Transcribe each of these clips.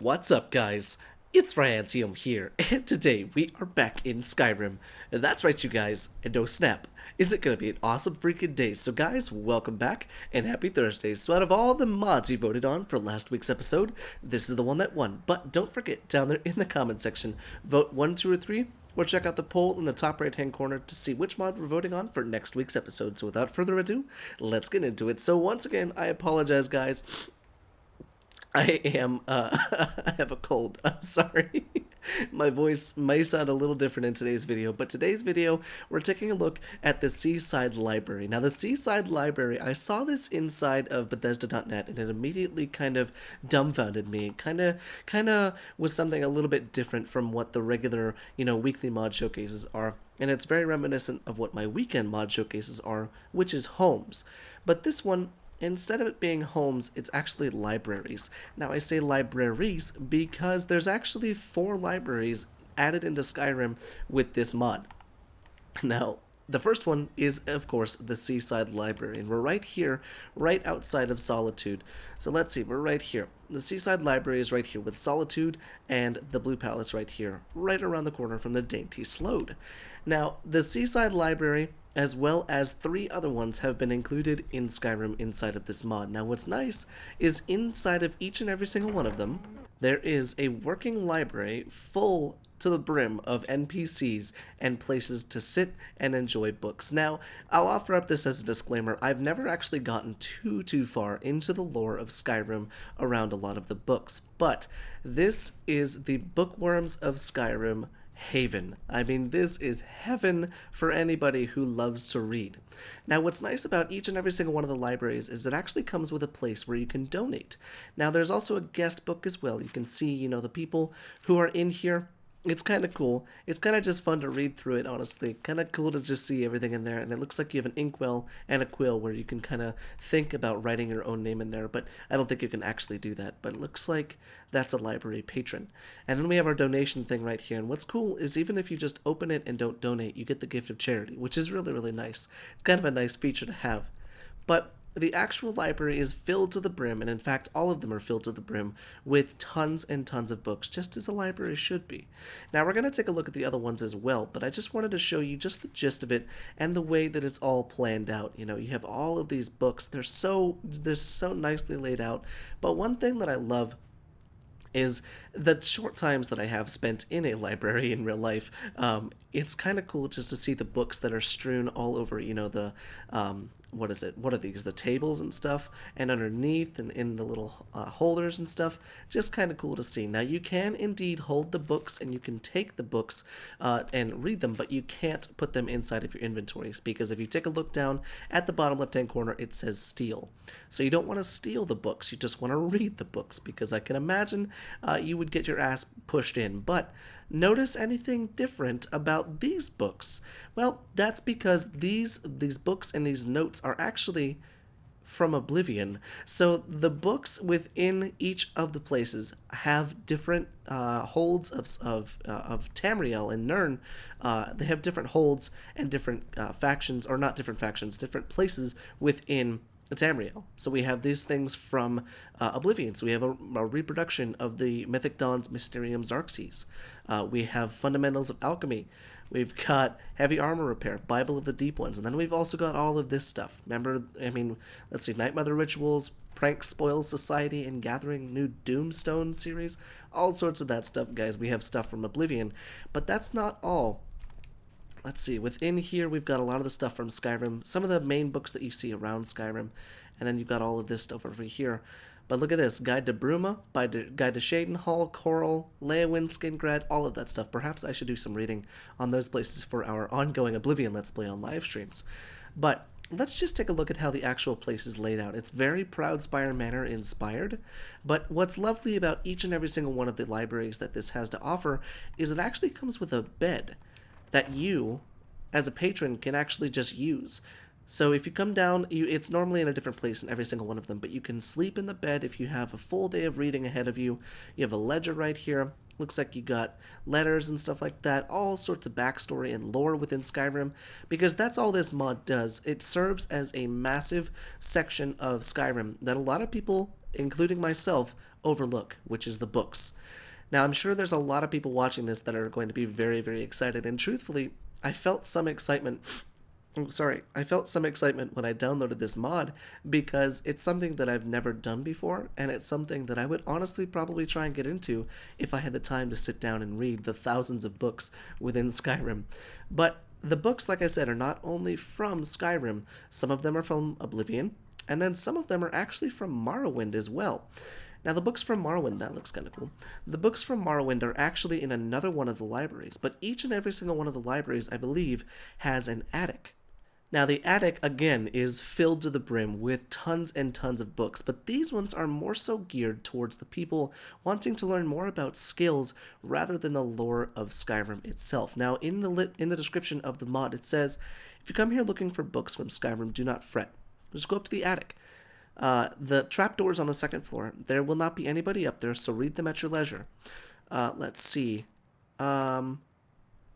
What's up, guys? It's Ryantium here, and today we are back in Skyrim. That's right, you guys, and oh snap, is it gonna be an awesome freaking day? So guys, welcome back, and happy Thursday. So out of all the mods you voted on for last week's episode, this is the one that won. But don't forget, down there in the comment section, vote 1, 2, or 3, or check out the poll in the top right hand corner to see which mod we're voting on for next week's episode. So without further ado, let's get into it. So once again, I apologize, guys. I have a cold. I'm sorry. My voice may sound a little different in today's video, but today's video, we're taking a look at the Seaside Library. Now, the Seaside Library, I saw this inside of Bethesda.net, and it immediately kind of dumbfounded me. Kind of was something a little bit different from what the regular, weekly mod showcases are. And it's very reminiscent of what my weekend mod showcases are, which is homes. But this one, instead of it being homes, it's actually libraries. Now, I say libraries because there's actually 4 libraries added into Skyrim with this mod. Now, the first one is, of course, the Seaside Library, and we're right here, right outside of Solitude. So let's see, we're right here. The Seaside Library is right here with Solitude, and the Blue Palace right here, right around the corner from the Dainty Sload. Now, the Seaside Library, as well as 3 other ones, have been included in Skyrim inside of this mod. Now, what's nice is inside of each and every single one of them, there is a working library full to the brim of NPCs and places to sit and enjoy books. Now, I'll offer up this as a disclaimer. I've never actually gotten too far into the lore of Skyrim around a lot of the books, but this is the Bookworms of Skyrim haven. I mean, this is heaven for anybody who loves to read. Now, what's nice about each and every single one of the libraries is it actually comes with a place where you can donate. Now, there's also a guest book as well. You can see, the people who are in here. It's kind of cool. It's kind of just fun to read through it, honestly. Kind of cool to just see everything in there. And it looks like you have an inkwell and a quill where you can kind of think about writing your own name in there. But I don't think you can actually do that. But it looks like that's a library patron. And then we have our donation thing right here. And what's cool is even if you just open it and don't donate, you get the gift of charity, which is really, really nice. It's kind of a nice feature to have. But the actual library is filled to the brim, and in fact, all of them are filled to the brim with tons and tons of books, just as a library should be. Now, we're going to take a look at the other ones as well, but I just wanted to show you just the gist of it and the way that it's all planned out. You have all of these books. They're so nicely laid out, but one thing that I love is the short times that I have spent in a library in real life. It's kind of cool just to see the books that are strewn all over, the what is it? What are these? The tables and stuff, and underneath and in the little holders and stuff. Just kind of cool to see. Now, you can indeed hold the books and you can take the books and read them, but you can't put them inside of your inventories because if you take a look down at the bottom left-hand corner, it says steal. So you don't want to steal the books. You just want to read the books because I can imagine you would get your ass pushed in. But notice anything different about these books? Well, that's because these books and these notes are actually from Oblivion. So the books within each of the places have different holds of Tamriel and Nirn. They have different holds and different factions, or not different factions, different places within Tamriel. So we have these things from Oblivion. So we have a reproduction of the Mythic Dawn's Mysterium Xarxes. We have Fundamentals of Alchemy. We've got Heavy Armor Repair, Bible of the Deep Ones, and then we've also got all of this stuff. Remember, let's see, Night Mother Rituals, Prank Spoils Society, and Gathering New Doomstone series. All sorts of that stuff, guys. We have stuff from Oblivion, but that's not all. Let's see, within here we've got a lot of the stuff from Skyrim, some of the main books that you see around Skyrim, and then you've got all of this stuff over here. But look at this, Guide to Bruma, Guide to Shadenhall, Coral, Leowyn, Skingrad, all of that stuff. Perhaps I should do some reading on those places for our ongoing Oblivion Let's Play on live streams. But let's just take a look at how the actual place is laid out. It's very Proudspire Manor inspired, but what's lovely about each and every single one of the libraries that this has to offer is it actually comes with a bed that you, as a patron, can actually just use. So if you come down, it's normally in a different place in every single one of them, but you can sleep in the bed if you have a full day of reading ahead of you. You have a ledger right here. Looks like you got letters and stuff like that, all sorts of backstory and lore within Skyrim, because that's all this mod does. It serves as a massive section of Skyrim that a lot of people including myself, overlook, which is the books. Now, I'm sure there's a lot of people watching this that are going to be very, very excited, and truthfully, I felt some excitement. I felt some excitement when I downloaded this mod because it's something that I've never done before, and it's something that I would honestly probably try and get into if I had the time to sit down and read the thousands of books within Skyrim. But the books, like I said, are not only from Skyrim, some of them are from Oblivion, and then some of them are actually from Morrowind as well. Now, the books from Morrowind, that looks kind of cool. The books from Morrowind are actually in another one of the libraries, but each and every single one of the libraries, I believe, has an attic. Now, the attic, again, is filled to the brim with tons and tons of books, but these ones are more so geared towards the people wanting to learn more about skills rather than the lore of Skyrim itself. Now, in the description of the mod, it says, if you come here looking for books from Skyrim, do not fret. Just go up to the attic. The trapdoors on the second floor. There will not be anybody up there, so read them at your leisure. Let's see.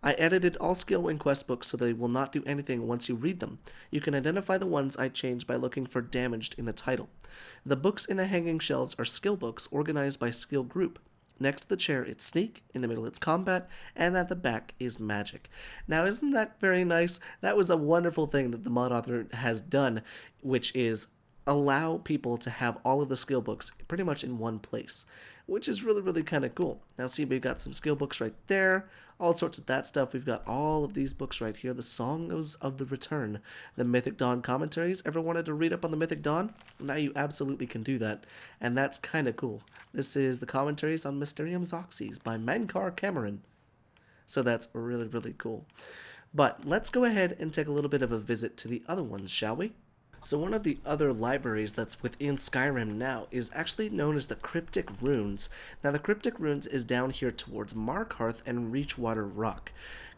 I edited all skill and quest books so they will not do anything once you read them. You can identify the ones I changed by looking for damaged in the title. The books in the hanging shelves are skill books organized by skill group. Next to the chair, it's sneak, in the middle, it's combat, and at the back is magic. Now, isn't that very nice? That was a wonderful thing that the mod author has done, which is allow people to have all of the skill books pretty much in one place, which is really, really kind of cool. Now, see, we've got some skill books right there, all sorts of that stuff. We've got all of these books right here. The Songs of the Return, the Mythic Dawn commentaries. Ever wanted to read up on the Mythic Dawn? Now you absolutely can do that, and that's kind of cool. This is the commentaries on Mysterium Zoxys by Mankar Cameron. So that's really, really cool. But let's go ahead and take a little bit of a visit to the other ones, shall we? So one of the other libraries that's within Skyrim now is actually known as the Cryptic Runes. Now, the Cryptic Runes is down here towards Markarth and Reachwater Rock.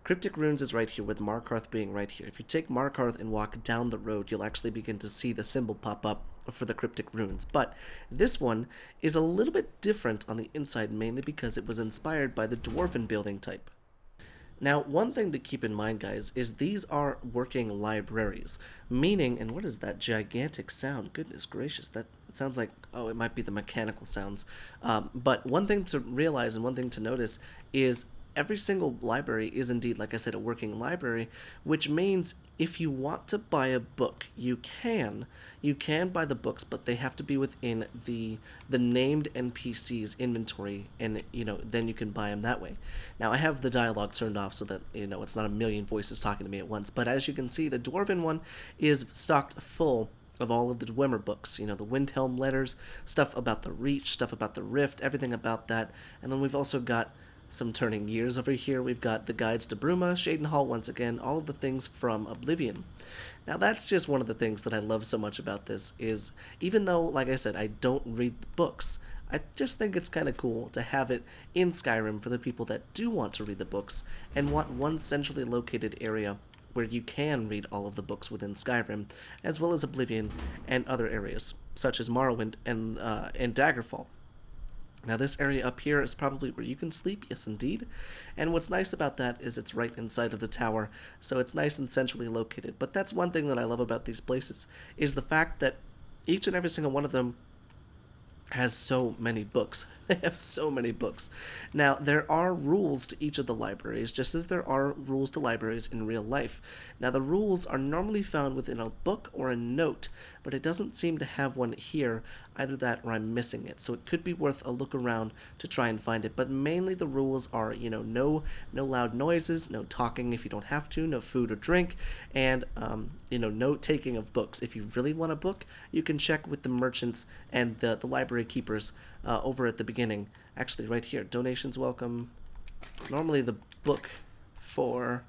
Cryptic Runes is right here, with Markarth being right here. If you take Markarth and walk down the road, you'll actually begin to see the symbol pop up for the Cryptic Runes. But this one is a little bit different on the inside, mainly because it was inspired by the Dwarven building type. Now, one thing to keep in mind, guys, is these are working libraries, meaning, and what is that gigantic sound? Goodness gracious, that sounds like, oh, it might be the mechanical sounds. But one thing to realize and one thing to notice is every single library is indeed, like I said, a working library, which means if you want to buy a book, you can buy the books, but they have to be within the named NPC's inventory, and then you can buy them that way. Now, I have the dialogue turned off so that it's not a million voices talking to me at once, but as you can see, the Dwarven one is stocked full of all of the Dwemer books, the Windhelm letters, stuff about the Reach, stuff about the Rift, everything about that. And then we've also got some turning years over here. We've got the guides to Bruma, Shadenhall once again, all of the things from Oblivion. Now, that's just one of the things that I love so much about this is, even though, like I said, I don't read the books, I just think it's kind of cool to have it in Skyrim for the people that do want to read the books and want one centrally located area where you can read all of the books within Skyrim, as well as Oblivion and other areas, such as Morrowind and Daggerfall. Now, this area up here is probably where you can sleep, yes indeed, and what's nice about that is it's right inside of the tower, so it's nice and centrally located. But that's one thing that I love about these places, is the fact that each and every single one of them has so many books. They have so many books. Now, there are rules to each of the libraries, just as there are rules to libraries in real life. Now, the rules are normally found within a book or a note, but it doesn't seem to have one here, either that or I'm missing it. So it could be worth a look around to try and find it. But mainly the rules are, no loud noises, no talking if you don't have to, no food or drink, and, no taking of books. If you really want a book, you can check with the merchants and the library keepers over at the beginning. Actually, right here, donations welcome. Normally the book for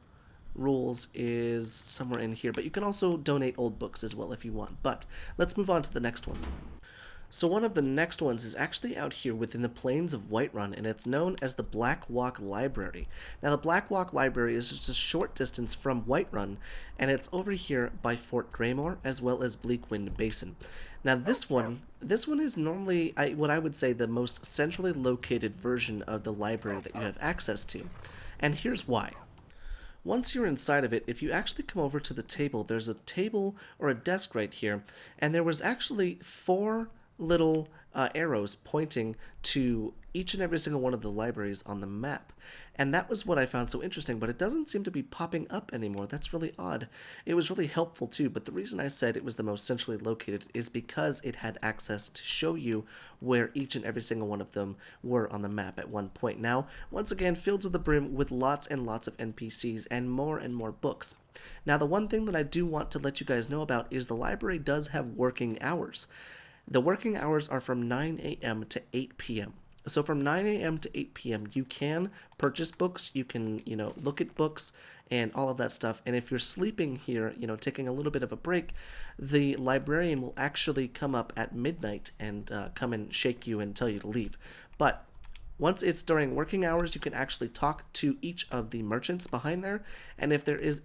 rules is somewhere in here, but you can also donate old books as well if you want. But let's move on to the next one. So one of the next ones is actually out here within the plains of Whiterun, and it's known as the Black Walk Library. Now, the Black Walk Library is just a short distance from Whiterun, and it's over here by Fort Greymore, as well as Bleakwind Basin. Now, this one is normally, what I would say, the most centrally located version of the library that you have access to, and here's why. Once you're inside of it, if you actually come over to the table, there's a table or a desk right here, and there was actually 4 little arrows pointing to each and every single one of the libraries on the map. And that was what I found so interesting, but it doesn't seem to be popping up anymore. That's really odd. It was really helpful too, but the reason I said it was the most centrally located is because it had access to show you where each and every single one of them were on the map at one point. Now, once again, filled to the brim with lots and lots of NPCs and more books. Now, the one thing that I do want to let you guys know about is the library does have working hours. The working hours are from 9 a.m. to 8 p.m. So from 9 a.m. to 8 p.m., you can purchase books, you can, look at books and all of that stuff. And if you're sleeping here, taking a little bit of a break, the librarian will actually come up at midnight and come and shake you and tell you to leave. But once it's during working hours, you can actually talk to each of the merchants behind there, and if there is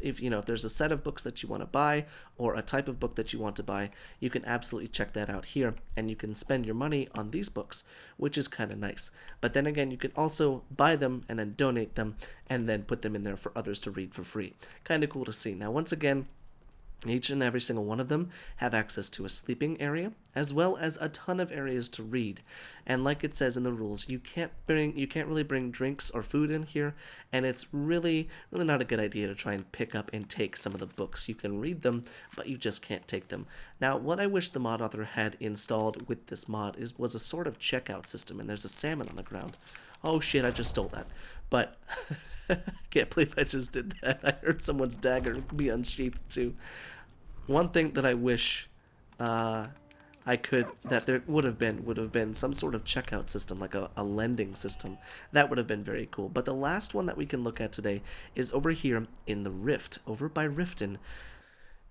if there's a set of books that you want to buy or a type of book that you want to buy, you can absolutely check that out here, and you can spend your money on these books, which is kind of nice. But then again, you can also buy them and then donate them and then put them in there for others to read for free. Kind of cool to see. Now, once again, each and every single one of them have access to a sleeping area, as well as a ton of areas to read. And like it says in the rules, you can't really bring drinks or food in here, and it's really not a good idea to try and pick up and take some of the books. You can read them, but you just can't take them. Now, what I wish the mod author had installed with this mod was a sort of checkout system, and there's a salmon on the ground. Oh shit, I just stole that. But I can't believe I just did that. I heard someone's dagger be unsheathed too. One thing that I wish that there would have been some sort of checkout system, like a lending system. That would have been very cool. But the last one that we can look at today is over here in the Rift, over by Riften.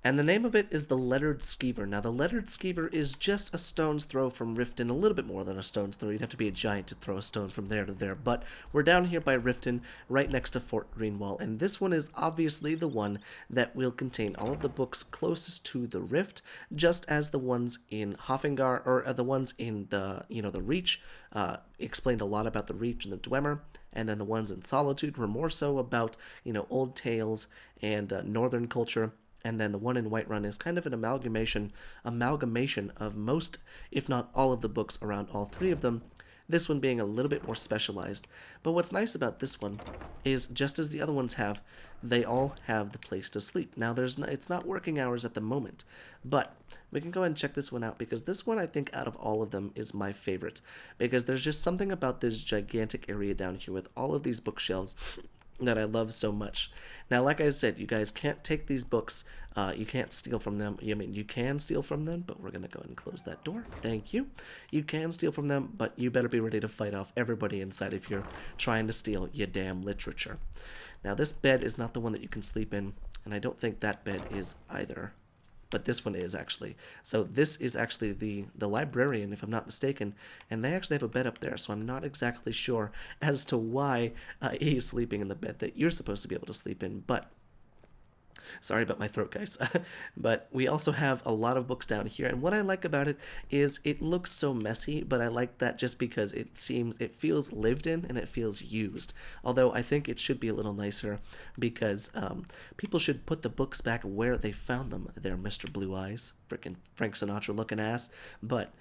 And the name of it is the Lettered Skeever. Now, the Lettered Skeever is just a stone's throw from Riften, a little bit more than a stone's throw. You'd have to be a giant to throw a stone from there to there. But we're down here by Riften, right next to Fort Greenwall. And this one is obviously the one that will contain all of the books closest to the Rift, just as the ones in Hoffingar, or the ones in the, the Reach, explained a lot about the Reach and the Dwemer. And then the ones in Solitude were more so about, old tales and northern culture. And then the one in Whiterun is kind of an amalgamation of most, if not all, of the books around all three of them, this one being a little bit more specialized. But what's nice about this one is, just as the other ones have, they all have the place to sleep. Now, it's not working hours at the moment, but we can go ahead and check this one out, because this one, I think, out of all of them, is my favorite, because there's just something about this gigantic area down here with all of these bookshelves that I love so much. Now, like I said, you guys can't take these books. You can't steal from them. I mean, you can steal from them, but we're going to go ahead and close that door. Thank you. You can steal from them, but you better be ready to fight off everybody inside if you're trying to steal your damn literature. Now, this bed is not the one that you can sleep in, and I don't think that bed is either. But this one is, actually. So this is actually the librarian, if I'm not mistaken, and they actually have a bed up there, so I'm not exactly sure as to why he's sleeping in the bed that you're supposed to be able to sleep in, but sorry about my throat, guys. But we also have a lot of books down here, and what I like about it is it looks so messy, but I like that just because it feels lived in and it feels used. Although I think it should be a little nicer, because people should put the books back where they found them. There, Mr. Blue Eyes, frickin' Frank Sinatra looking ass. But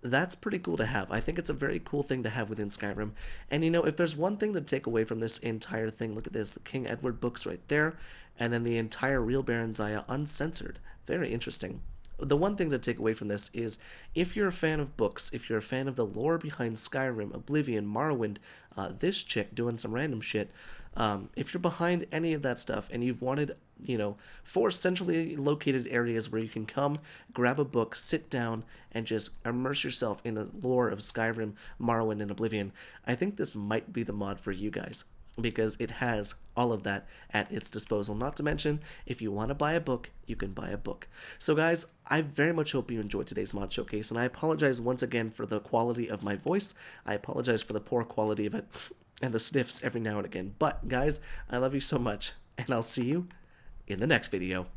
that's pretty cool to have. I think it's a very cool thing to have within Skyrim. And if there's one thing to take away from this entire thing, look at this, the King Edward books right there, and then the entire Real Baron Zaya uncensored. Very interesting. The one thing to take away from this is, if you're a fan of books, if you're a fan of the lore behind Skyrim, Oblivion, Morrowind, this chick doing some random shit, if you're behind any of that stuff and you've wanted, 4 centrally located areas where you can come, grab a book, sit down, and just immerse yourself in the lore of Skyrim, Morrowind, and Oblivion, I think this might be the mod for you guys, because it has all of that at its disposal. Not to mention, if you want to buy a book, you can buy a book. So guys, I very much hope you enjoyed today's mod showcase, and I apologize once again for the quality of my voice. I apologize for the poor quality of it and the sniffs every now and again. But guys, I love you so much, and I'll see you in the next video.